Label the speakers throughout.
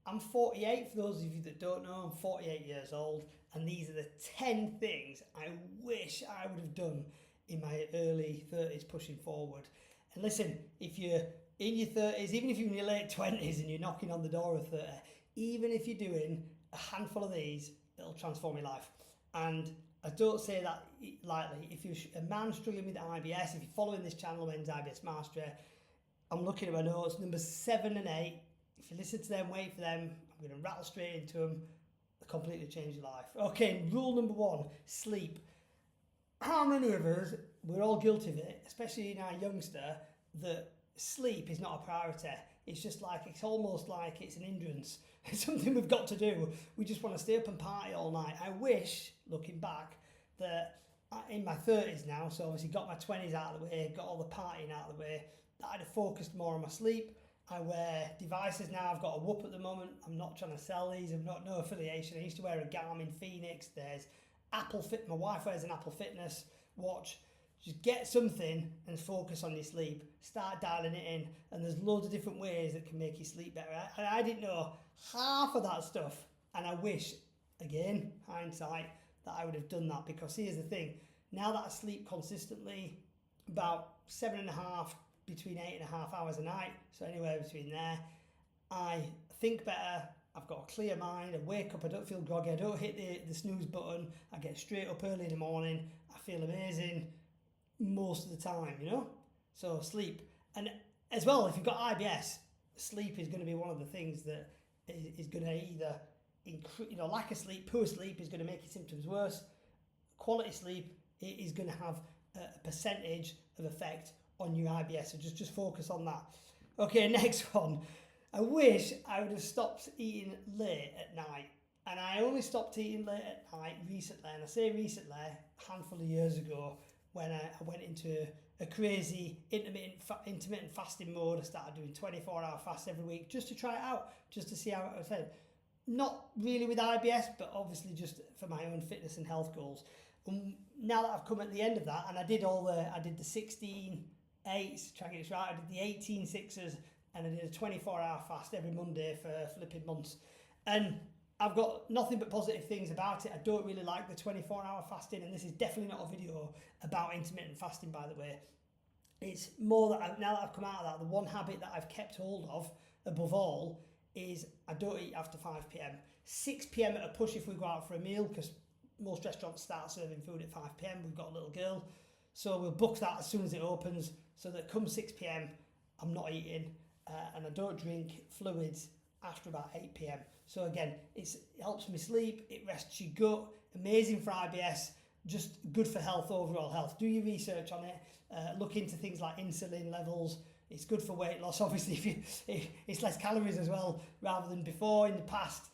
Speaker 1: I'm 48, for those of you that don't know, I'm 48 years old, and these are the 10 things I wish I would have done in my early 30s pushing forward. And listen, if you're in your 30s, even if you're in your late 20s and you're knocking on the door of 30, even if you're doing a handful of these, it'll transform your life. And I don't say that lightly. If you're a man struggling with IBS, if you're following this channel, Men's IBS Mastery, I'm looking at my notes, numbers 7 and 8. If you listen to them, wait for them, I'm going to rattle straight into them. They'll completely change your life. Okay, rule number 1, sleep. How many of us, we're all guilty of it, especially in our youngster, that sleep is not a priority. It's just like, it's almost like it's an hindrance. It's something we've got to do. We just want to stay up and party all night. I wish, looking back, that in my 30s now, so obviously got my 20s out of the way, got all the partying out of the way, that I'd have focused more on my sleep. I wear devices now. I've got a Whoop at the moment. I'm not trying to sell these. I've got no affiliation. I used to wear a Garmin Phoenix. There's Apple Fit. My wife wears an Apple Fitness watch. Just get something and focus on your sleep. Start dialing it in. And there's loads of different ways that can make you sleep better. And I didn't know half of that stuff. And I wish, again, hindsight, that I would have done that. Because here's the thing. Now that I sleep consistently, about 7.5 between 8.5 hours a night, so anywhere between there, I think better, I've got a clear mind, I wake up, I don't feel groggy, I don't hit the snooze button, I get straight up early in the morning, I feel amazing most of the time, you know? So sleep. And as well, if you've got IBS, sleep is going to be one of the things that is going to either increase, lack of sleep, poor sleep is going to make your symptoms worse. Quality sleep is going to have a percentage of effect on your IBS, so just focus on that. Okay, next one. I wish I would have stopped eating late at night, and I only stopped eating late at night recently, and I say recently, a handful of years ago, when I went into a crazy intermittent fasting mode. I started doing 24-hour fasts every week just to try it out, just to see how it was. Not really with IBS, but obviously just for my own fitness and health goals. Now that I've come at the end of that, and I did the 16 8s, try to get this right. I did the 18 6s, and I did a 24-hour fast every Monday for flipping months. And I've got nothing but positive things about it. I don't really like the 24-hour fasting, and this is definitely not a video about intermittent fasting, by the way. It's more that now that I've come out of that, the one habit that I've kept hold of, above all, is I don't eat after 5 p.m. 6 p.m. at a push if we go out for a meal, because most restaurants start serving food at 5 p.m. We've got a little girl. So we'll book that as soon as it opens, so that come 6 p.m, I'm not eating, and I don't drink fluids after about 8 p.m. So again, it helps me sleep, it rests your gut, amazing for IBS, just good for health, overall health. Do your research on it, look into things like insulin levels. It's good for weight loss, obviously, it's less calories as well, rather than before in the past.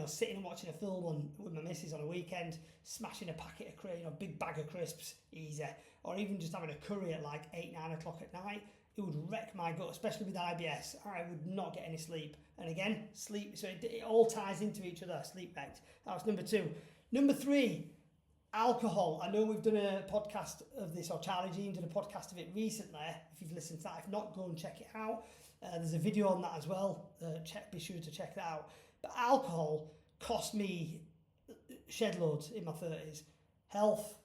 Speaker 1: Sitting and watching a film with my missus on a weekend, smashing a packet of a big bag of crisps, easy. Or even just having a curry at like 8, 9 o'clock at night, it would wreck my gut, especially with IBS. I would not get any sleep. And again, sleep, so it all ties into each other, sleep wrecked. That was number 2. Number 3, alcohol. I know we've done a podcast of this, or Charlie Jean did a podcast of it recently. If you've listened to that, if not, go and check it out. There's a video on that as well. Be sure to check that out. But alcohol cost me shed loads in my 30s. Health,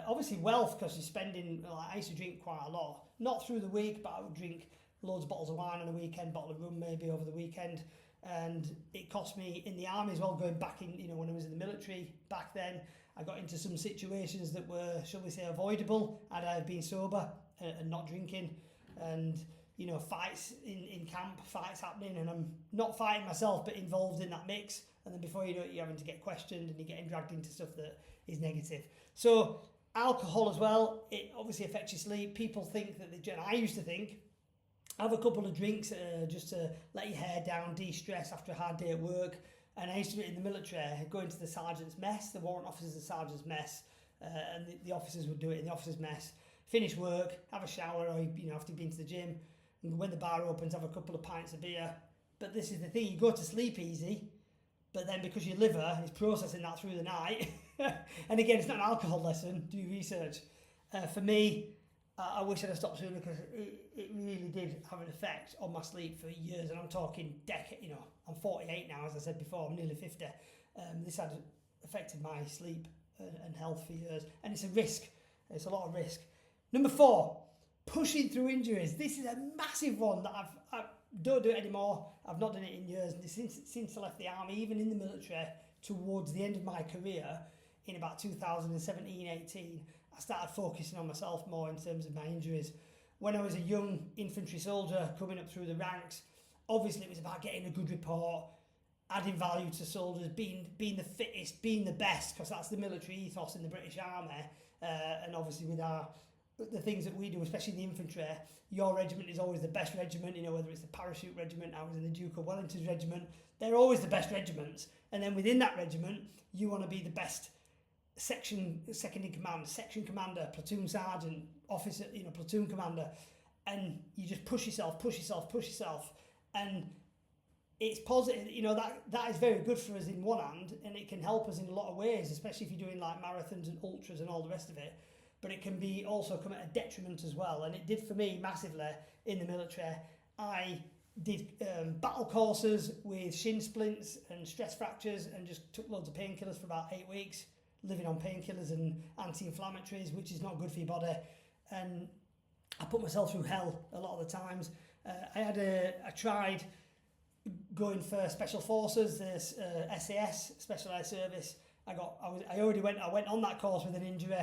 Speaker 1: obviously wealth, because you're spending, I used to drink quite a lot. Not through the week, but I would drink loads of bottles of wine on a weekend, bottle of rum maybe over the weekend. And it cost me in the army as well, going back in, when I was in the military back then, I got into some situations that were, shall we say, avoidable had I been sober and not drinking. And fights in camp, fights happening, and I'm not fighting myself, but involved in that mix. And then before you know it, you're having to get questioned and you're getting dragged into stuff that is negative. So alcohol as well, it obviously affects your sleep. People think that I used to think, have a couple of drinks just to let your hair down, de-stress after a hard day at work. And I used to do it in the military, go into the sergeant's mess, the warrant officers' and sergeant's mess, and the officers would do it in the officers' mess. Finish work, have a shower, or after you've been to the gym, and when the bar opens, have a couple of pints of beer. But this is the thing, you go to sleep easy, but then because your liver is processing that through the night, and again, it's not an alcohol lesson, do research. For me, I wish I'd have stopped sooner because it really did have an effect on my sleep for years, and I'm talking decades. You know, I'm 48 now, as I said before. I'm nearly 50. This had affected my sleep and health for years, and it's a risk. It's a lot of risk. Number 4, pushing through injuries. This is a massive one that I don't do it anymore. I've not done it in years. Since I left the army, even in the military, towards the end of my career, in about 2017-18, I started focusing on myself more in terms of my injuries. When I was a young infantry soldier coming up through the ranks, obviously it was about getting a good report, adding value to soldiers, being the fittest, being the best, because that's the military ethos in the British Army. And obviously with the things that we do, especially in the infantry, your regiment is always the best regiment. You know, whether it's the Parachute Regiment, I was in the Duke of Wellington's regiment, they're always the best regiments. And then within that regiment, you want to be the best section, second in command, section commander, platoon sergeant, officer, you know, platoon commander. And you just push yourself. And it's positive, you know, that is very good for us in one hand, and it can help us in a lot of ways, especially if you're doing like marathons and ultras and all the rest of it. But it can be also come at a detriment as well, and it did for me massively in the military. I did battle courses with shin splints and stress fractures, and just took loads of painkillers for about 8 weeks, living on painkillers and anti-inflammatories, which is not good for your body. And I put myself through hell a lot of the times. I tried going for special forces, this SAS, Special Air Service. I went on that course with an injury,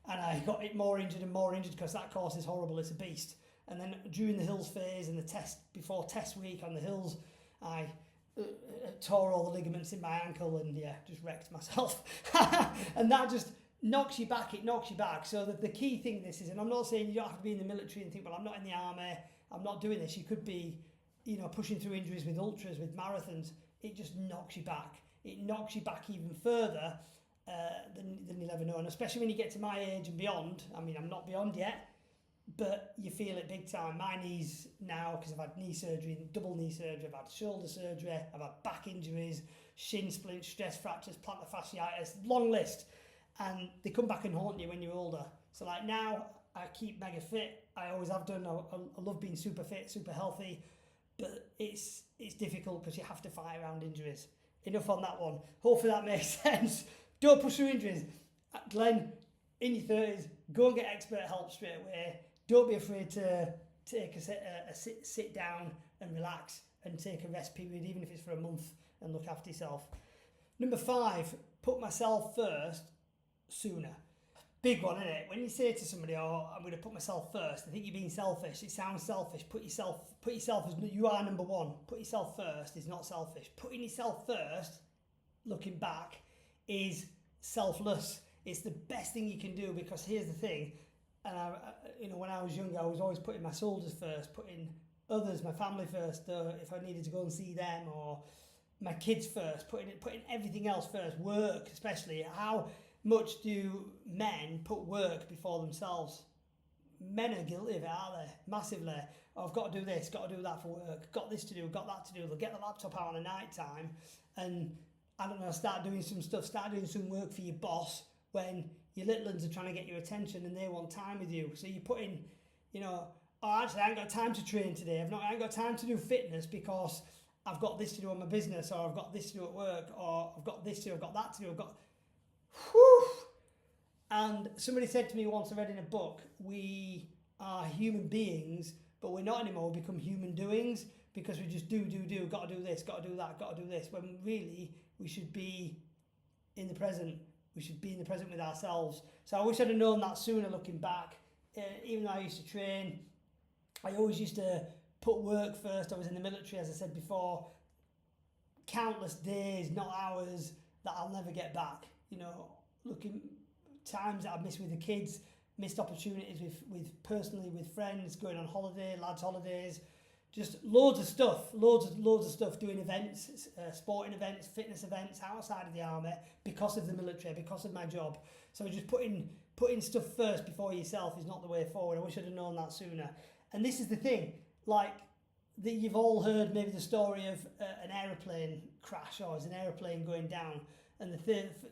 Speaker 1: and I got more injured because that course is horrible. It's a beast. And then during the hills phase and before test week on the hills, I tore all the ligaments in my ankle and just wrecked myself. And that just knocks you back. It knocks you back. So the key thing this is, and I'm not saying you don't have to be in the military and think, well, I'm not in the army, I'm not doing this. You could be, you know, pushing through injuries with ultras, with marathons. It just knocks you back. It knocks you back even further than you'll ever know. And especially when you get to my age and beyond. I mean, I'm not beyond yet, but you feel it big time. My knees now, because I've had knee surgery, double knee surgery, I've had shoulder surgery, I've had back injuries, shin splints, stress fractures, plantar fasciitis, long list. And they come back and haunt you when you're older. So like now, I keep mega fit. I always have done. I love being super fit, super healthy. But it's difficult because you have to fight around injuries. Enough on that one. Hopefully that makes sense. Don't push through injuries. Glenn, in your 30s, go and get expert help straight away. Don't be afraid to take a sit down and relax and take a rest period, even if it's for a month, and look after yourself. Number 5, put myself first sooner. Big one, isn't it? When you say to somebody, "Oh, I'm going to put myself first," I think you're being selfish. It sounds selfish. Put yourself as you are number 1. Put yourself first is not selfish. Putting yourself first, looking back, is selfless. It's the best thing you can do, because here's the thing. And when I was younger, I was always putting my soldiers first, putting others, my family first. If I needed to go and see them, or my kids first, putting everything else first. Work, especially. How much do men put work before themselves? Men are guilty of it, aren't they? Massively. Oh, I've got to do this, got to do that for work, got this to do, got that to do. They'll get the laptop out on a night time and, I don't know, start doing some work for your boss when your little ones are trying to get your attention and they want time with you. So you put in, oh, actually I ain't got time to train today. I ain't got time to do fitness because I've got this to do on my business, or I've got this to do at work, or I've got this to do, I've got that to do, Whew. And somebody said to me once, I read in a book, we are human beings, but we're not anymore. We become human doings, because we just do, got to do this, got to do that, got to do this, when really we should be in the present. We should be in the present with ourselves. So I wish I'd have known that sooner, looking back. Even though I used to train, I always used to put work first. I was in the military, as I said before, countless days, not hours, that I'll never get back. Looking times that I've missed with the kids, missed opportunities with personally with friends, going on holiday, lads' holidays, just loads of stuff, doing events, sporting events, fitness events outside of the army because of the military, because of my job. So just putting stuff first before yourself is not the way forward. I wish I'd have known that sooner. And this is the thing, like, that you've all heard maybe the story of an aeroplane crash, or is an aeroplane going down, and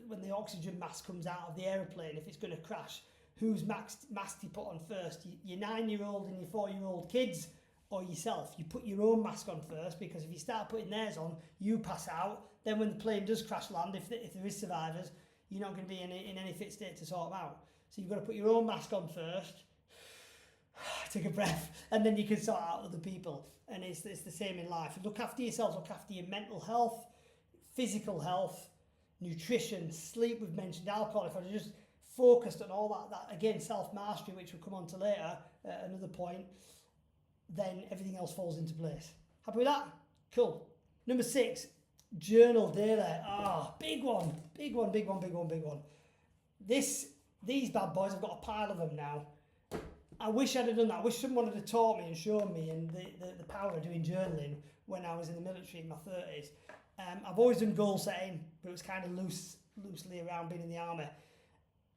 Speaker 1: when the oxygen mask comes out of the aeroplane, if it's going to crash, whose mask do you put on first? Your 9-year-old and your 4-year-old kids, or yourself? You put your own mask on first, because if you start putting theirs on, you pass out. Then when the plane does crash land, if there is survivors, you're not going to be in any fit state to sort them out. So you've got to put your own mask on first, take a breath, and then you can sort out other people. And it's the same in life. Look after yourselves, look after your mental health, physical health, nutrition, sleep. We've mentioned alcohol. If I just focused on all that again, self-mastery, which we'll come on to later at another point, then everything else falls into place. Happy with that? Cool. Number 6, journal daily. Big one. These bad boys, I've got a pile of them now. I wish I'd have done that. I wish someone had taught me and shown me and the power of doing journaling when I was in the military in my 30s. I've always done goal setting, but it was kind of loosely around being in the army.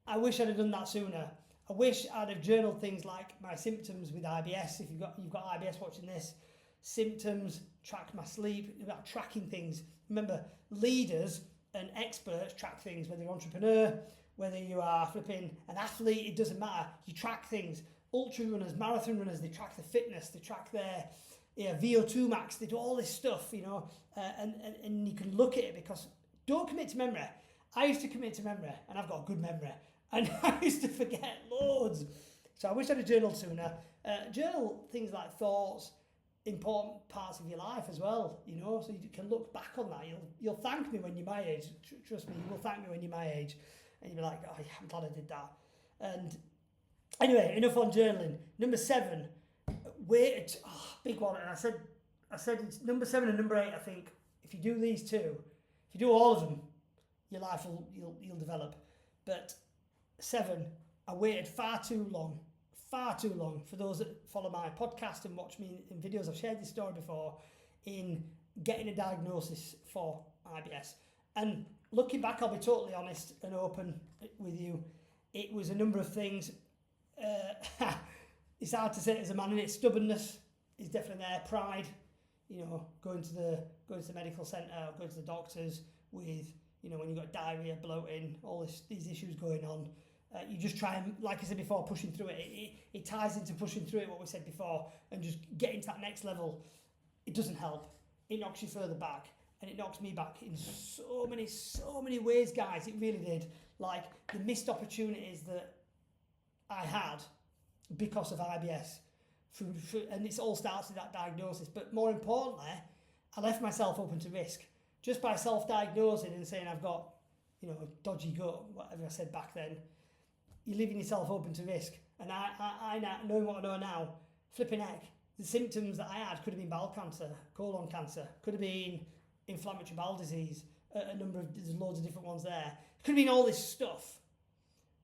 Speaker 1: I wish I'd have done that sooner. I wish I'd have journaled things like my symptoms with IBS. If you've got IBS watching this, symptoms, track my sleep, about tracking things. Remember, leaders and experts track things, whether you're an entrepreneur, whether you are flipping an athlete, it doesn't matter. You track things. Ultra runners, marathon runners, they track their fitness, they track their VO2 max, they do all this stuff, and you can look at it, because don't commit to memory. I used to commit to memory, and I've got a good memory, and I used to forget loads. So I wish I'd have journaled sooner. Journal things like thoughts, important parts of your life as well, so you can look back on that. You'll thank me when you're my age. Trust me, you will thank me when you're my age, and you'll be like, oh, yeah, I'm glad I did that. And anyway, enough on journaling. Number 7, big one. And I said it's number 7 and number 8. I think if you do these two, if you do all of them, your life you'll develop. But 7, I waited far too long. For those that follow my podcast and watch me in videos, I've shared this story before, in getting a diagnosis for IBS. And looking back, I'll be totally honest and open with you. It was a number of things. It's hard to say as a man, and it's stubbornness is definitely there. Pride, going to the medical centre, going to the doctors with, when you've got diarrhea, bloating, all these issues going on. You just try and, like I said before, pushing through it. It ties into pushing through it, what we said before, and just getting to that next level. It doesn't help. It knocks you further back, and it knocks me back in so many ways, guys. It really did. Like the missed opportunities that I had because of IBS, and it all starts with that diagnosis. But more importantly, I left myself open to risk just by self-diagnosing and saying I've got, a dodgy gut, whatever I said back then. You're leaving yourself open to risk. And I now, knowing what I know now, flipping heck, the symptoms that I had could have been bowel cancer, colon cancer, could have been inflammatory bowel disease, there's loads of different ones there. It could have been all this stuff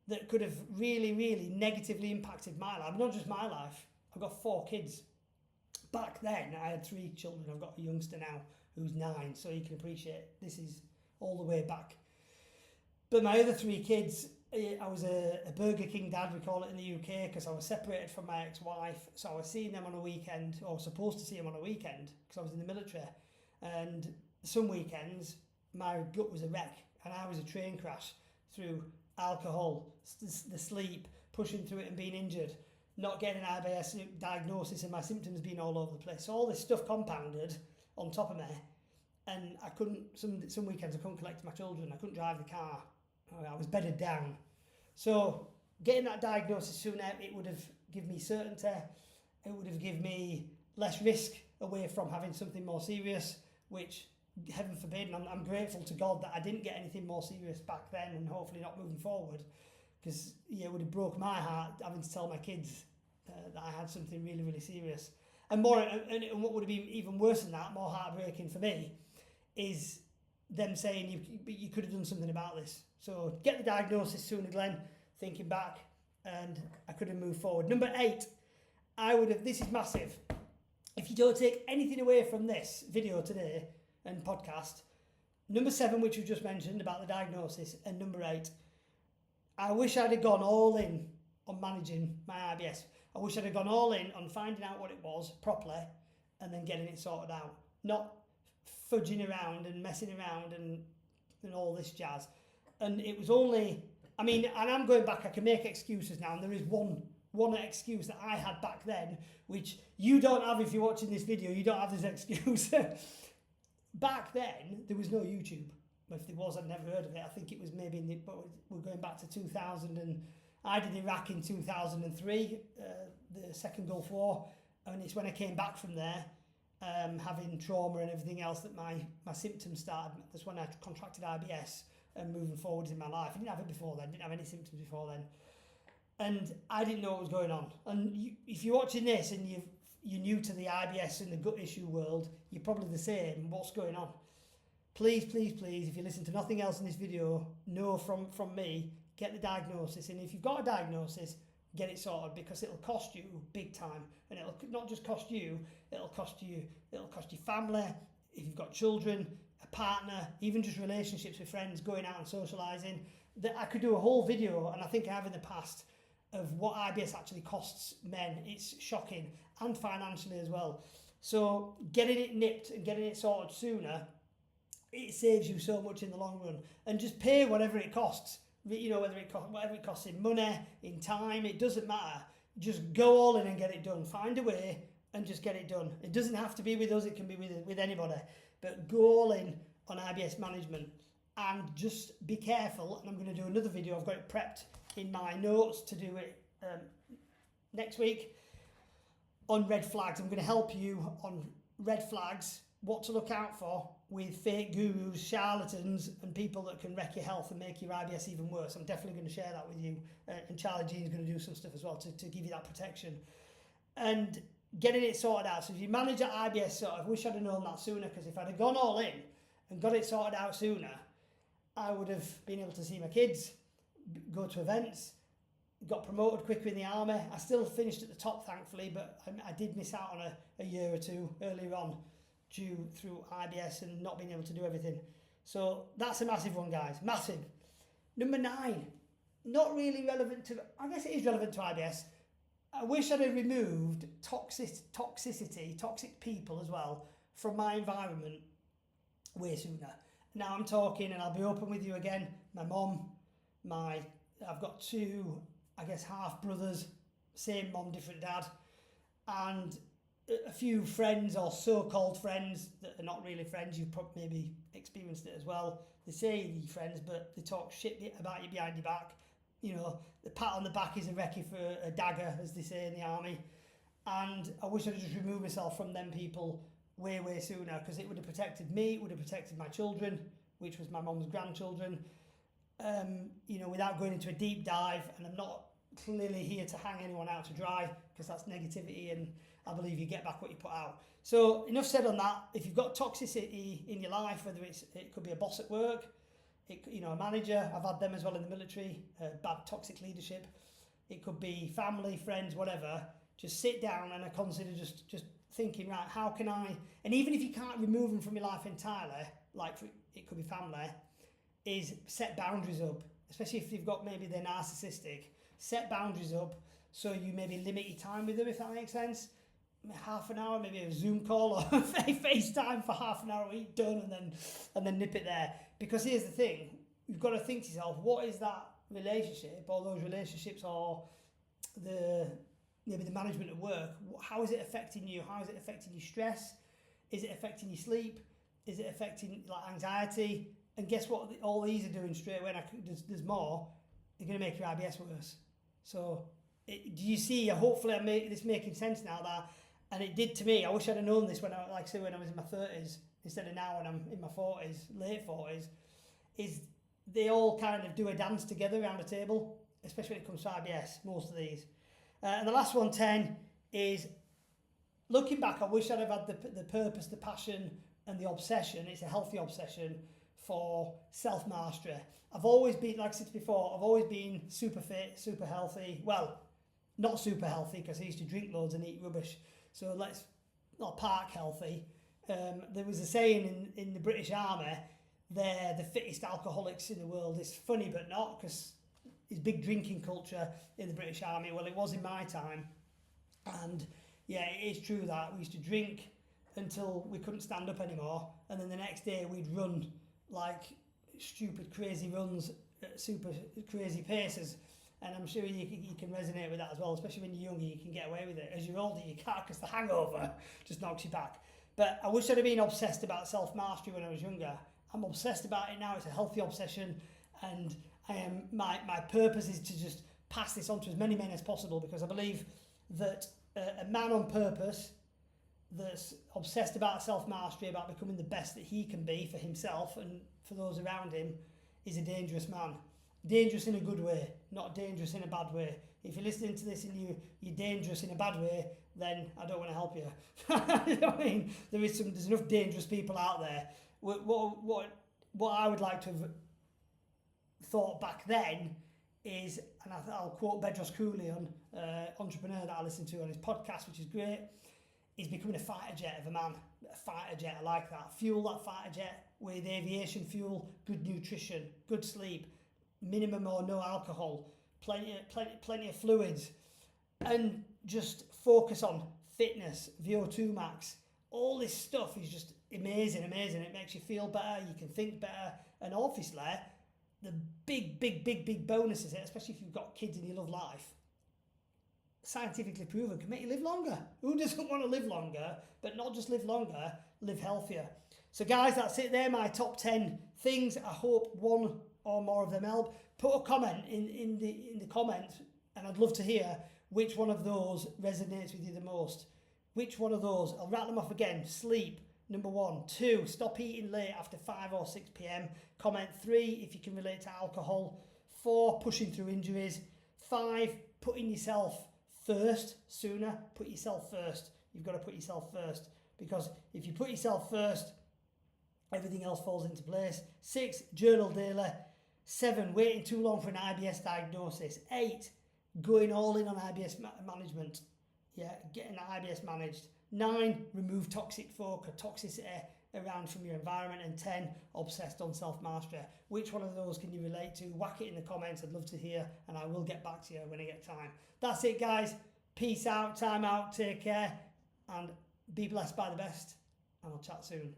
Speaker 1: that could have really, really negatively impacted my life. Not just my life. I've got 4 kids. Back then, I had 3 children. I've got a youngster now who's 9, so you can appreciate this is all the way back. But my other 3 kids, I was a Burger King dad, we call it in the UK, because I was separated from my ex-wife. So I was seeing them on a weekend, or supposed to see them on a weekend, because I was in the military. And some weekends, my gut was a wreck, and I was a train crash through alcohol, the sleep, pushing through it and being injured, not getting an IBS diagnosis, and my symptoms being all over the place. So all this stuff compounded on top of me, and I couldn't, some weekends I couldn't collect my children, I couldn't drive the car, I was bedded down. So getting that diagnosis sooner, it would have given me certainty, it would have given me less risk away from having something more serious, which heaven forbid, and I'm grateful to God that I didn't get anything more serious back then, and hopefully not moving forward, because it would have broke my heart having to tell my kids that I had something really, really serious. And what would have been even worse than that, more heartbreaking for me, is them saying you could have done something about this. So get the diagnosis sooner, Glenn, thinking back, and I could have moved forward. Number 8, this is massive. If you don't take anything away from this video today and podcast, number 7, which we just mentioned about the diagnosis, and number 8, I wish I'd have gone all in on managing my IBS. I wish I'd have gone all in on finding out what it was properly and then getting it sorted out. Not fudging around and messing around and all this jazz. And it was only I mean, and I'm going back, I can make excuses now, and there is one excuse that I had back then, which you don't have if you're watching this video, you don't have this excuse. Back then, there was no YouTube. If there was, I'd never heard of it. I think it was maybe, but we're going back to 2000, and I did Iraq in 2003, the second Gulf War, and it's when I came back from there, having trauma and everything else, that my symptoms started. That's when I contracted IBS and moving forwards in my life. I didn't have it before then, didn't have any symptoms before then. And I didn't know what was going on. And if you're watching this and you're new to the IBS and the gut issue world, you're probably the same. What's going on? Please, please, please, if you listen to nothing else in this video, know from me, get the diagnosis. And if you've got a diagnosis, get it sorted, because it'll cost you big time. And it'll not just cost you, it'll cost your family, if you've got children, a partner, even just relationships with friends, going out and socialising. That I could do a whole video, and I think I have in the past, of what IBS actually costs men. It's shocking, and financially as well. So getting it nipped and getting it sorted sooner, it saves you so much in the long run. And just pay whatever it costs. You know, whatever it costs in money, in time, it doesn't matter. Just go all in and get it done. Find a way and just get it done. It doesn't have to be with us, it can be with anybody. But go all in on IBS management, and just be careful. And I'm going to do another video, I've got it prepped in my notes to do it next week, on red flags. I'm going to help you on red flags, what to look out for with fake gurus, charlatans, and people that can wreck your health and make your IBS even worse. I'm definitely going to share that with you, and Charlie Jean's going to do some stuff as well to give you that protection. And getting it sorted out. So if you manage that IBS sort of, I wish I'd have known that sooner, because if I'd have gone all in and got it sorted out sooner, I would have been able to see my kids, go to events, got promoted quicker in the army. I still finished at the top, thankfully, but I did miss out on a year or two earlier on due through IBS and not being able to do everything. So that's a massive one, guys, massive. Number 9, not really relevant to, I guess it is relevant to IBS. I wish I'd have removed toxicity, toxic people as well, from my environment way sooner. Now I'm talking, and I'll be open with you again, my mum, I've got 2, I guess, half brothers, same mum, different dad, and a few friends, or so-called friends that are not really friends. You've probably maybe experienced it as well. They say they're friends, but they talk shit about you behind your back. You know, the pat on the back is a recce for a dagger, as they say in the army. And I wish I'd just removed myself from them people way, way sooner, because it would have protected me, it would have protected my children, which was my mum's grandchildren. You know, without going into a deep dive, and I'm not clearly here to hang anyone out to dry, because that's negativity, and I believe you get back what you put out. So enough said on that. If you've got toxicity in your life, whether it could be a boss at work, a manager, I've had them as well in the military, bad toxic leadership. It could be family, friends, whatever. Just sit down and I consider just thinking, right, how can I, and even if you can't remove them from your life entirely, like it could be family, is set boundaries up, especially if you've got, maybe they're narcissistic. Set boundaries up so you maybe limit your time with them, if that makes sense. Half an hour, maybe a Zoom call or a FaceTime for half an hour a week, done, and then nip it there. Because here's the thing, you've got to think to yourself, what is that relationship, or those relationships, or maybe the management at work, how is it affecting you? How is it affecting your stress? Is it affecting your sleep? Is it affecting like anxiety? And guess what? All these are doing straight away. There's more. They're going to make your IBS worse. So do you see? Hopefully, I'm making sense now. And it did to me. I wish I'd have known this when I was in my 30s instead of now when I'm in my 40s, late 40s. Is they all kind of do a dance together around a table, especially when it comes to IBS. Most of these. And the last one, 10, is looking back. I wish I'd have had the purpose, the passion, and the obsession. It's a healthy obsession for self-mastery. I've always been, like I said before, I've always been super fit, super healthy. Well, not super healthy, because I used to drink loads and eat rubbish. So let's not park healthy. There was a saying in the British Army, they're the fittest alcoholics in the world. It's funny, but not, because it's big drinking culture in the British Army. Well, it was in my time. And yeah, it is true that we used to drink until we couldn't stand up anymore. And then the next day we'd run like stupid, crazy runs at super crazy paces. And I'm sure you can resonate with that as well, especially when you're younger, you can get away with it. As you're older, you can't because the hangover just knocks you back. But I wish I'd have been obsessed about self-mastery when I was younger. I'm obsessed about it now. It's a healthy obsession, and my purpose is to just pass this on to as many men as possible, because I believe that a man on purpose that's obsessed about self-mastery, about becoming the best that he can be for himself and for those around him, is a dangerous man. Dangerous in a good way, not dangerous in a bad way. If you're listening to this and you're dangerous in a bad way, then I don't want to help you. You know what I mean? There's enough dangerous people out there. What I would like to have thought back then is, and I'll quote Bedros Koulian, entrepreneur that I listen to on his podcast, which is great, is becoming a fighter jet of a man. A fighter jet, I like that. Fuel that fighter jet with aviation fuel, good nutrition, good sleep, minimum or no alcohol, plenty of fluids, and just focus on fitness, VO2 max. All this stuff is just amazing. It makes you feel better, you can think better, and obviously the big bonus is it, especially if you've got kids and you love life, scientifically proven, can make you live longer. Who doesn't want to live longer? But not just live longer, live healthier. So guys, that's it there, my top 10 things. I hope one or more of them help. Put a comment in the comments, and I'd love to hear which one of those resonates with you the most. Which one of those? I'll rattle them off again. Sleep, number 1. 2, stop eating late after 5 or 6 p.m. Comment 3, if you can relate to alcohol. 4, pushing through injuries. 5, putting yourself first sooner. Put yourself first. You've got to put yourself first, because if you put yourself first, everything else falls into place. 6, journal daily. 7, waiting too long for an IBS diagnosis. 8, going all in on IBS management. Yeah, getting that IBS managed. 9, remove toxicity around from your environment. And 10, obsessed on self-mastery. Which one of those can you relate to? Whack it in the comments. I'd love to hear, and I will get back to you when I get time. That's it, guys. Peace out, time out, take care, and be blessed by the best, and I'll chat soon.